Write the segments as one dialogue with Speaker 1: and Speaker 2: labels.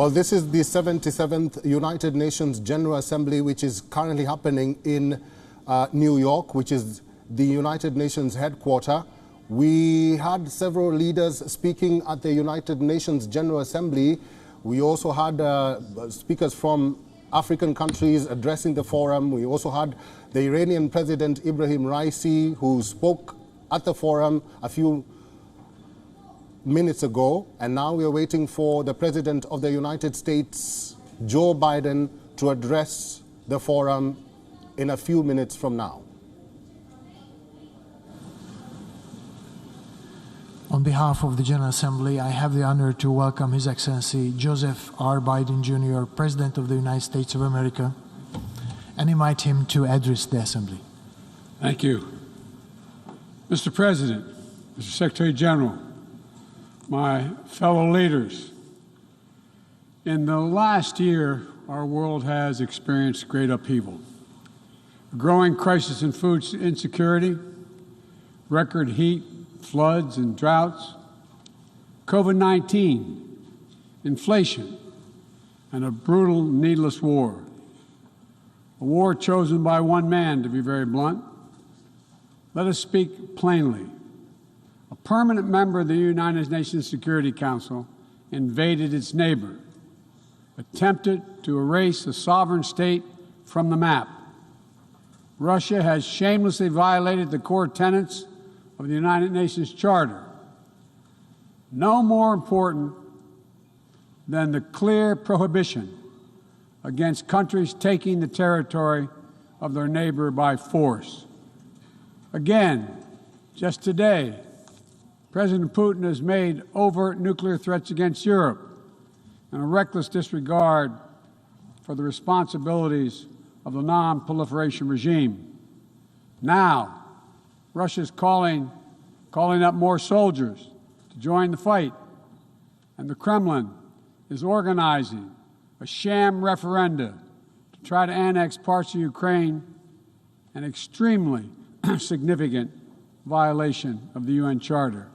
Speaker 1: Well, this is the 77th United Nations General Assembly, which is currently happening in New York, which is the United Nations headquarters. We had several leaders speaking at the United Nations General Assembly. We also had speakers from African countries addressing the forum. We also had the Iranian President Ibrahim Raisi, who spoke at the forum a few minutes ago, and now we are waiting for the President of the United States, Joe Biden, to address the forum in a few minutes from now.
Speaker 2: On behalf of the General Assembly, I have the honor to welcome His Excellency Joseph R. Biden Jr., President of the United States of America, and invite him to address the Assembly.
Speaker 3: Thank you. Mr. President, Mr. Secretary General, my fellow leaders, in the last year, our world has experienced great upheaval. A growing crisis in food insecurity, record heat, floods and droughts, COVID-19, inflation, and a brutal, needless war. A war chosen by one man, to be very blunt. Let us speak plainly. A permanent member of the United Nations Security Council invaded its neighbor, attempted to erase a sovereign state from the map. Russia has shamelessly violated the core tenets of the United Nations Charter. No more important than the clear prohibition against countries taking the territory of their neighbor by force. Again, just today, President Putin has made overt nuclear threats against Europe and a reckless disregard for the responsibilities of the non-proliferation regime. Now, Russia's calling up more soldiers to join the fight, and the Kremlin is organizing a sham referenda to try to annex parts of Ukraine, an extremely significant violation of the UN Charter.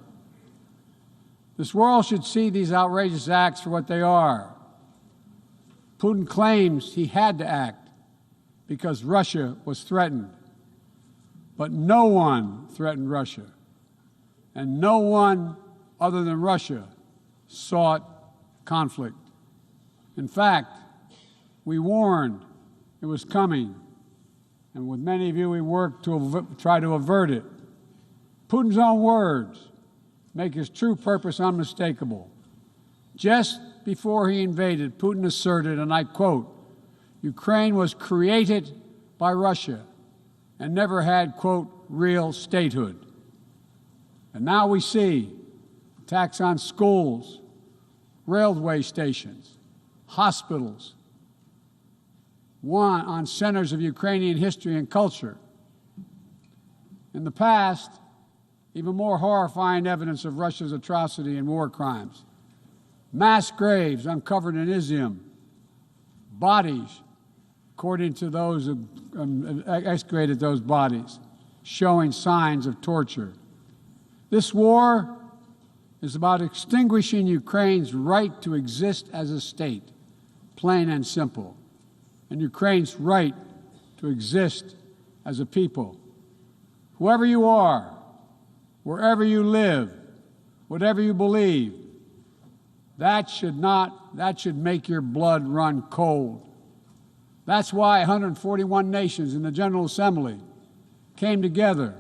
Speaker 3: This world should see these outrageous acts for what they are. Putin claims he had to act because Russia was threatened. But no one threatened Russia, and no one other than Russia sought conflict. In fact, we warned it was coming, and with many of you we worked to try to avert it. Putin's own words make his true purpose unmistakable. Just before he invaded, Putin asserted, and I quote, "Ukraine was created by Russia and never had, quote, real statehood." And now we see attacks on schools, railway stations, hospitals, on centers of Ukrainian history and culture. In the past, even more horrifying evidence of Russia's atrocity and war crimes. Mass graves uncovered in Izium, bodies, according to those who excavated those bodies, showing signs of torture. This war is about extinguishing Ukraine's right to exist as a state, plain and simple, and Ukraine's right to exist as a people. Whoever you are, wherever you live, whatever you believe, that should make your blood run cold. That's why 141 nations in the General Assembly came together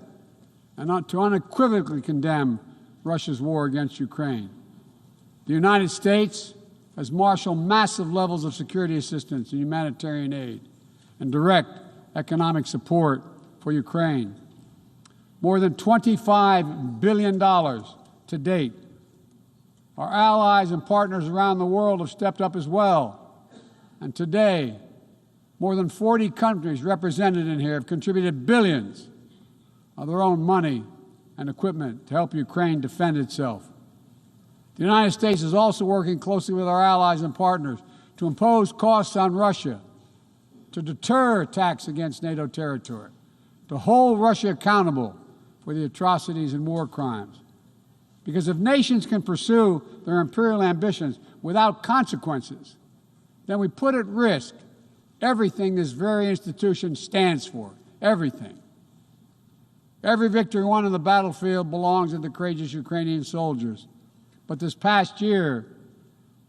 Speaker 3: and to unequivocally condemn Russia's war against Ukraine. The United States has marshaled massive levels of security assistance and humanitarian aid and direct economic support for Ukraine. More than $25 billion to date. Our allies and partners around the world have stepped up as well. And today, more than 40 countries represented in here have contributed billions of their own money and equipment to help Ukraine defend itself. The United States is also working closely with our allies and partners to impose costs on Russia, to deter attacks against NATO territory, to hold Russia accountable for the atrocities and war crimes. Because if nations can pursue their imperial ambitions without consequences, then we put at risk everything this very institution stands for, everything. Every victory won on the battlefield belongs to the courageous Ukrainian soldiers. But this past year,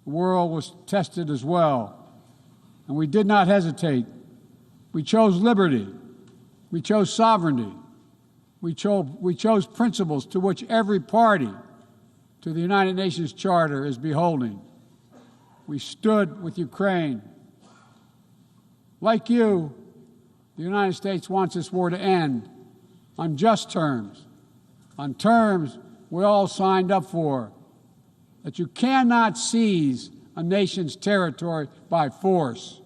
Speaker 3: the world was tested as well, and we did not hesitate. We chose liberty. We chose sovereignty. We chose principles to which every party to the United Nations Charter is beholding. We stood with Ukraine. Like you, the United States wants this war to end on just terms, on terms we all signed up for, that you cannot seize a nation's territory by force,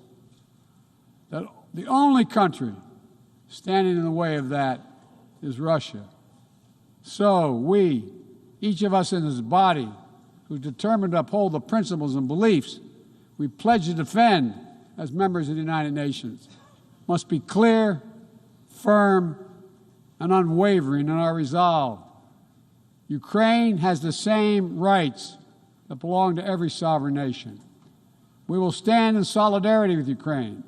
Speaker 3: that the only country standing in the way of that is Russia. So we, each of us in this body, who's determined to uphold the principles and beliefs we pledge to defend as members of the United Nations, must be clear, firm, and unwavering in our resolve. Ukraine has the same rights that belong to every sovereign nation. We will stand in solidarity with Ukraine.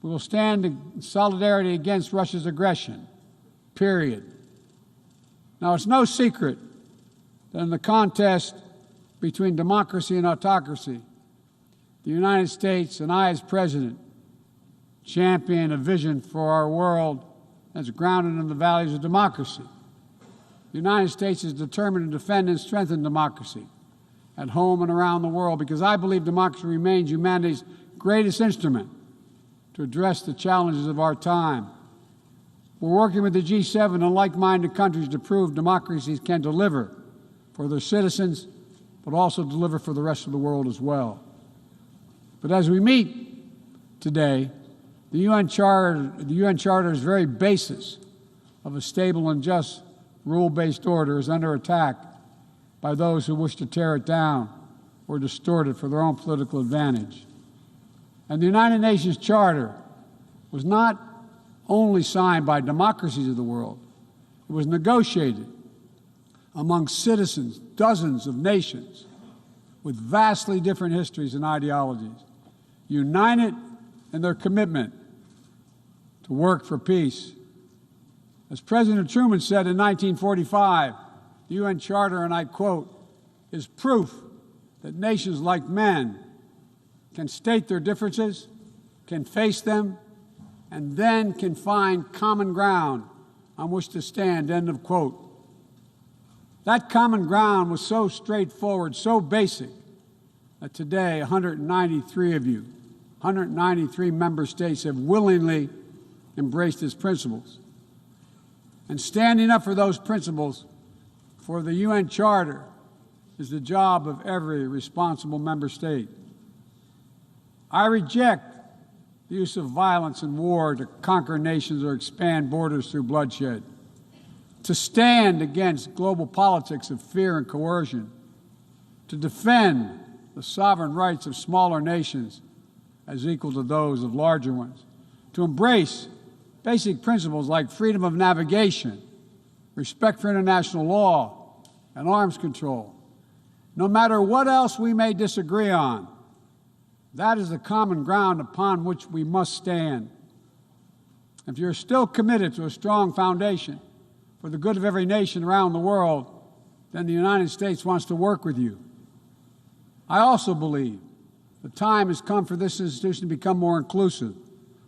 Speaker 3: We will stand in solidarity against Russia's aggression, period. Now, it's no secret that in the contest between democracy and autocracy, the United States and I, as President, champion a vision for our world that's grounded in the values of democracy. The United States is determined to defend and strengthen democracy at home and around the world, because I believe democracy remains humanity's greatest instrument to address the challenges of our time. We're working with the G7 and like-minded countries to prove democracies can deliver for their citizens, but also deliver for the rest of the world as well. But as we meet today, the UN Charter's very basis of a stable and just rule-based order is under attack by those who wish to tear it down or distort it for their own political advantage. And the United Nations Charter was not only signed by democracies of the world, it was negotiated among citizens, dozens of nations with vastly different histories and ideologies, united in their commitment to work for peace. As President Truman said in 1945, the UN Charter, and I quote, is proof that nations like men can state their differences, can face them, and then can find common ground on which to stand, end of quote. That common ground was so straightforward, so basic, that today 193 of you, 193 member states have willingly embraced its principles. And standing up for those principles for the UN Charter is the job of every responsible member state. I reject the use of violence and war to conquer nations or expand borders through bloodshed, to stand against global politics of fear and coercion, to defend the sovereign rights of smaller nations as equal to those of larger ones, to embrace basic principles like freedom of navigation, respect for international law, and arms control. No matter what else we may disagree on, that is the common ground upon which we must stand. If you're still committed to a strong foundation for the good of every nation around the world, then the United States wants to work with you. I also believe the time has come for this institution to become more inclusive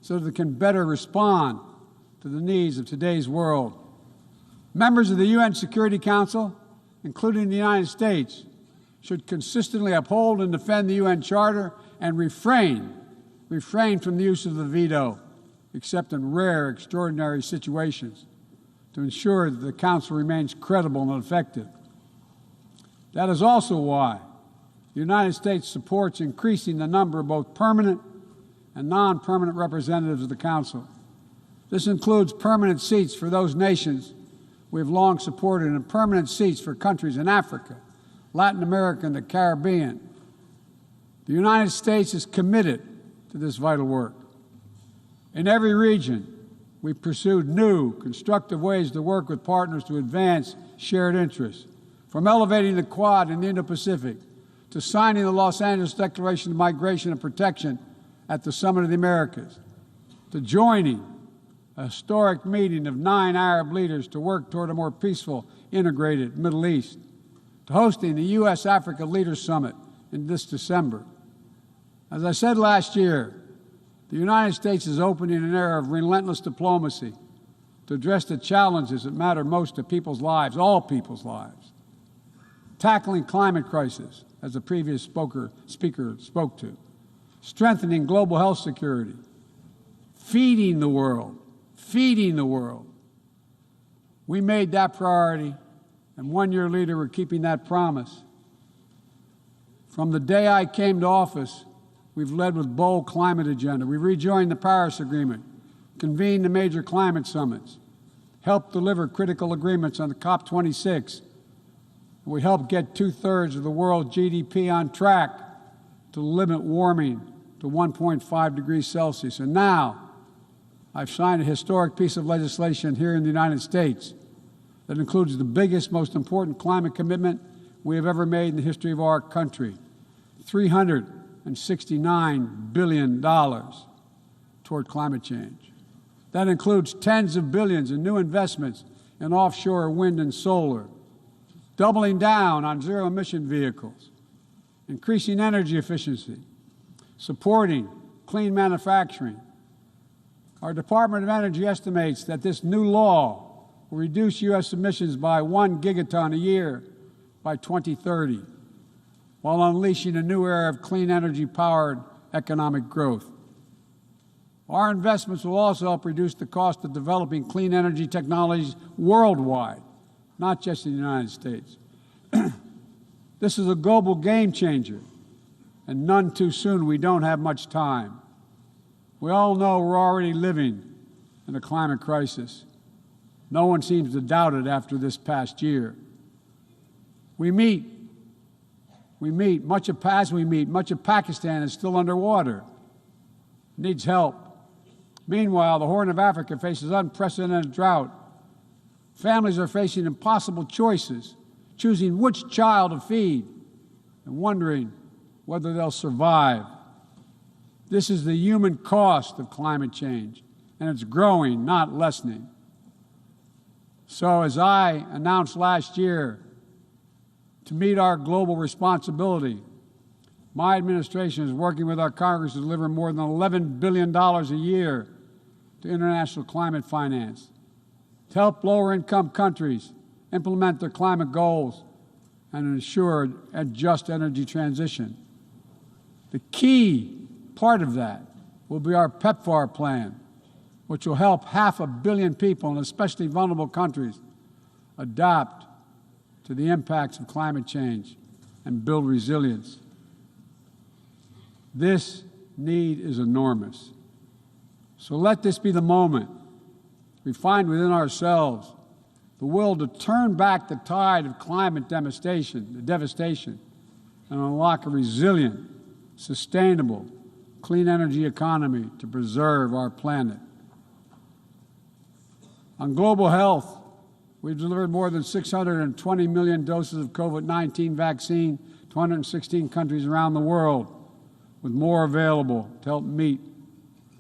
Speaker 3: so that it can better respond to the needs of today's world. Members of the UN Security Council, including the United States, should consistently uphold and defend the UN Charter and refrain from the use of the veto, except in rare, extraordinary situations, to ensure that the Council remains credible and effective. That is also why the United States supports increasing the number of both permanent and non-permanent representatives of the Council. This includes permanent seats for those nations we have long supported and permanent seats for countries in Africa, Latin America, and the Caribbean. The United States is committed to this vital work. In every region, we've pursued new, constructive ways to work with partners to advance shared interests, from elevating the Quad in the Indo-Pacific to signing the Los Angeles Declaration of Migration and Protection at the Summit of the Americas, to joining a historic meeting of 9 Arab leaders to work toward a more peaceful, integrated Middle East, to hosting the U.S.-Africa Leaders Summit in this December. As I said last year, the United States is opening an era of relentless diplomacy to address the challenges that matter most to people's lives, all people's lives. Tackling climate crisis, as the previous speaker spoke to, strengthening global health security, feeding the world. We made that priority, and 1 year later, we're keeping that promise. From the day I came to office, we've led with bold climate agenda. We rejoined the Paris Agreement, convened the major climate summits, helped deliver critical agreements on the COP26. We helped get 2/3 of the world's GDP on track to limit warming to 1.5 degrees Celsius. And now, I've signed a historic piece of legislation here in the United States that includes the biggest, most important climate commitment we have ever made in the history of our country, $369 billion toward climate change. That includes tens of billions in new investments in offshore wind and solar, doubling down on zero-emission vehicles, increasing energy efficiency, supporting clean manufacturing. Our Department of Energy estimates that this new law will reduce U.S. emissions by 1 gigaton a year by 2030, while unleashing a new era of clean energy-powered economic growth. Our investments will also help reduce the cost of developing clean energy technologies worldwide, not just in the United States. This is a global game changer, and none too soon. We don't have much time. We all know we're already living in a climate crisis. No one seems to doubt it after this past year. We meet. Much of Pakistan is still underwater, needs help. Meanwhile, the Horn of Africa faces unprecedented drought. Families are facing impossible choices, choosing which child to feed and wondering whether they'll survive. This is the human cost of climate change, and it's growing, not lessening. So as I announced last year, to meet our global responsibility, my administration is working with our Congress to deliver more than $11 billion a year to international climate finance, to help lower-income countries implement their climate goals and ensure a just energy transition. The key part of that will be our PEPFAR plan, which will help 500 million people in especially vulnerable countries adapt to the impacts of climate change and build resilience. This need is enormous. So let this be the moment we find within ourselves the will to turn back the tide of climate devastation, and unlock a resilient, sustainable, clean energy economy to preserve our planet. On global health, we've delivered more than 620 million doses of COVID-19 vaccine to 116 countries around the world, with more available to help meet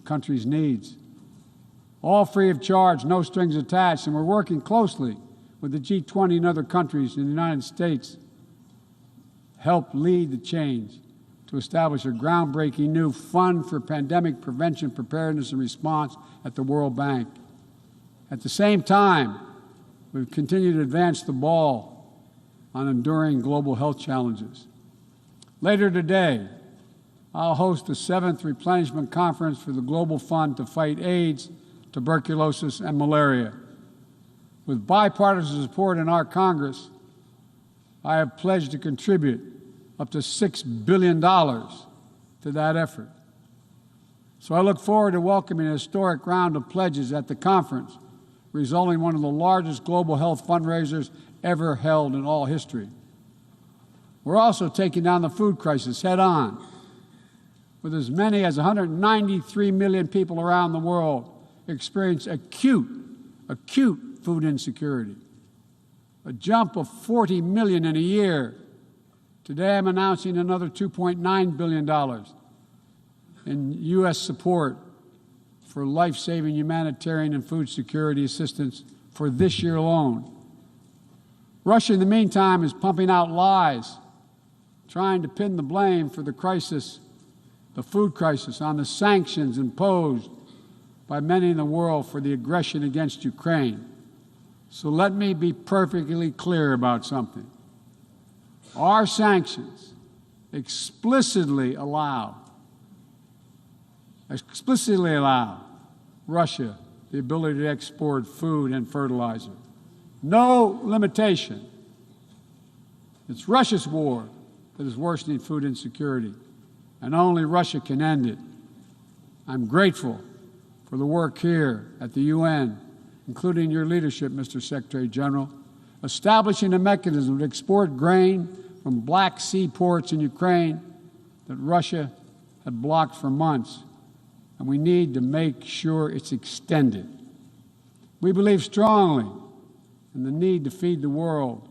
Speaker 3: countries' needs. All free of charge, no strings attached, and we're working closely with the G20 and other countries in the United States help lead the change to establish a groundbreaking new fund for pandemic prevention, preparedness, and response at the World Bank. At the same time, we've continued to advance the ball on enduring global health challenges. Later today, I'll host the 7th Replenishment Conference for the Global Fund to fight AIDS, tuberculosis, and malaria. With bipartisan support in our Congress, I have pledged to contribute up to $6 billion to that effort. So I look forward to welcoming a historic round of pledges at the conference, resulting in one of the largest global health fundraisers ever held in all history. We're also taking down the food crisis head on, with as many as 193 million people around the world experience acute food insecurity. a jump of 40 million in a year. Today I'm announcing another $2.9 billion in U.S. support for life-saving humanitarian and food security assistance for this year alone. Russia, in the meantime, is pumping out lies, trying to pin the blame for the crisis, the food crisis, on the sanctions imposed by many in the world for the aggression against Ukraine. So let me be perfectly clear about something. Our sanctions explicitly allow Russia the ability to export food and fertilizer. No limitation. It's Russia's war that is worsening food insecurity, and only Russia can end it. I'm grateful for the work here at the UN, including your leadership, Mr. Secretary General, establishing a mechanism to export grain from Black Sea ports in Ukraine that Russia had blocked for months, and we need to make sure it's extended. We believe strongly in the need to feed the world.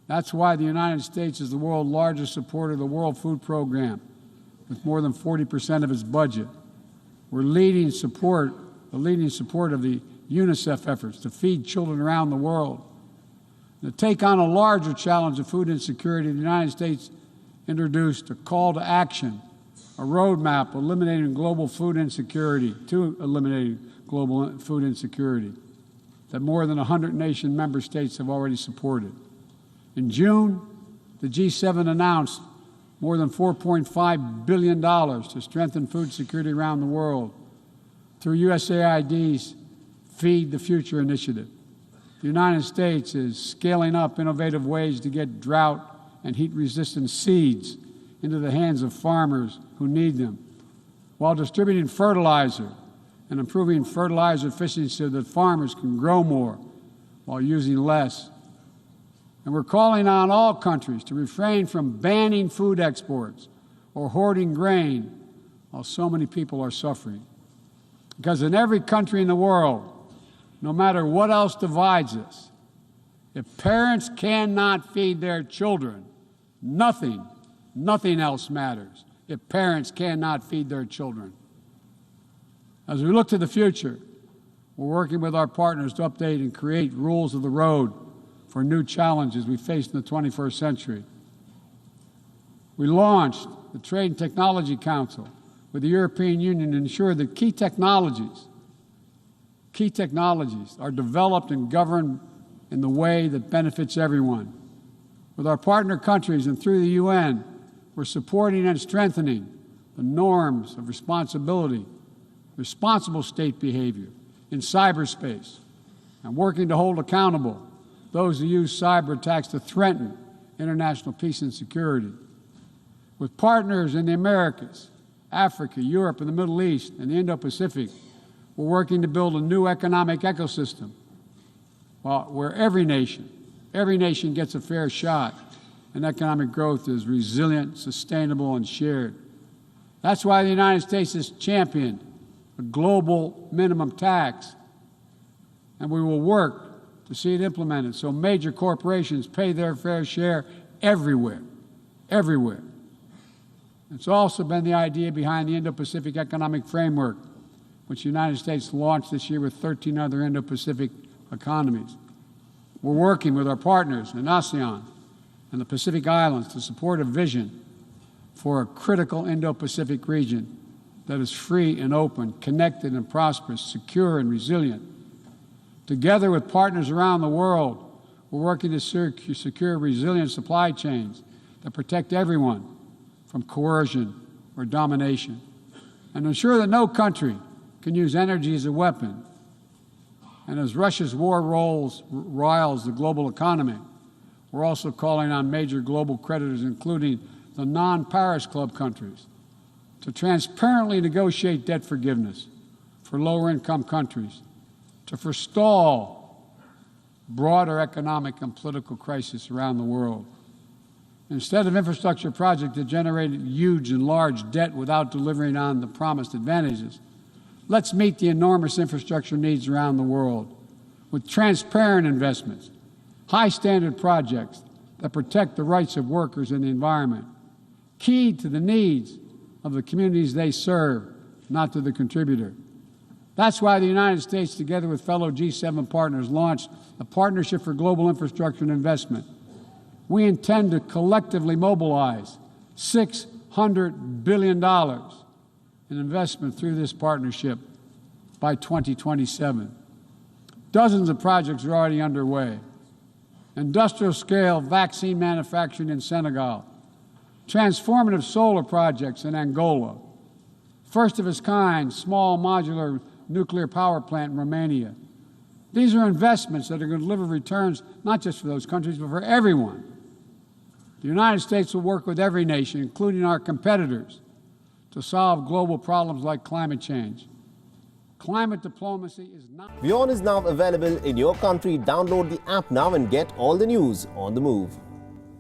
Speaker 3: That's why the United States is the world's largest supporter of the World Food Program, with more than 40% of its budget. We're the leading support of the UNICEF efforts to feed children around the world. To take on a larger challenge of food insecurity, the United States introduced a call to action, a roadmap eliminating global food insecurity, that more than 100 nation member states have already supported. In June, the G7 announced more than $4.5 billion to strengthen food security around the world through USAID's Feed the Future initiative. The United States is scaling up innovative ways to get drought and heat-resistant seeds into the hands of farmers who need them, while distributing fertilizer and improving fertilizer efficiency so that farmers can grow more while using less. And we're calling on all countries to refrain from banning food exports or hoarding grain while so many people are suffering. Because in every country in the world, no matter what else divides us, if parents cannot feed their children, nothing else matters if parents cannot feed their children. As we look to the future, we're working with our partners to update and create rules of the road for new challenges we face in the 21st century. We launched the Trade and Technology Council with the European Union to ensure that key technologies are developed and governed in the way that benefits everyone. With our partner countries and through the UN, we're supporting and strengthening the norms of responsible state behavior in cyberspace, and working to hold accountable those who use cyber attacks to threaten international peace and security. With partners in the Americas, Africa, Europe, and the Middle East, and the Indo-Pacific, we're working to build a new economic ecosystem where every nation gets a fair shot, and economic growth is resilient, sustainable, and shared. That's why the United States has championed a global minimum tax, and we will work to see it implemented so major corporations pay their fair share everywhere. It's also been the idea behind the Indo-Pacific Economic Framework, which the United States launched this year with 13 other Indo-Pacific economies. We're working with our partners in ASEAN and the Pacific Islands to support a vision for a critical Indo-Pacific region that is free and open, connected and prosperous, secure and resilient. Together with partners around the world, we're working to secure resilient supply chains that protect everyone from coercion or domination, and ensure that no country can use energy as a weapon. And as Russia's war riles the global economy, we're also calling on major global creditors, including the non-Paris Club countries, to transparently negotiate debt forgiveness for lower-income countries, to forestall broader economic and political crisis around the world. Instead of infrastructure projects that generated huge and large debt without delivering on the promised advantages, let's meet the enormous infrastructure needs around the world with transparent investments high-standard projects that protect the rights of workers and the environment, keyed to the needs of the communities they serve, not to the contributor. That's why the United States, together with fellow G7 partners, launched a Partnership for Global Infrastructure and Investment. We intend to collectively mobilize $600 billion in investment through this partnership by 2027. Dozens of projects are already underway. Industrial-scale vaccine manufacturing in Senegal, transformative solar projects in Angola, first-of-its-kind small modular nuclear power plant in Romania. These are investments that are going to deliver returns not just for those countries, but for everyone. The United States will work with every nation, including our competitors, to solve global problems like climate change. Climate diplomacy is not...
Speaker 4: WION is now available in your country. Download the app now and get all the news on the move.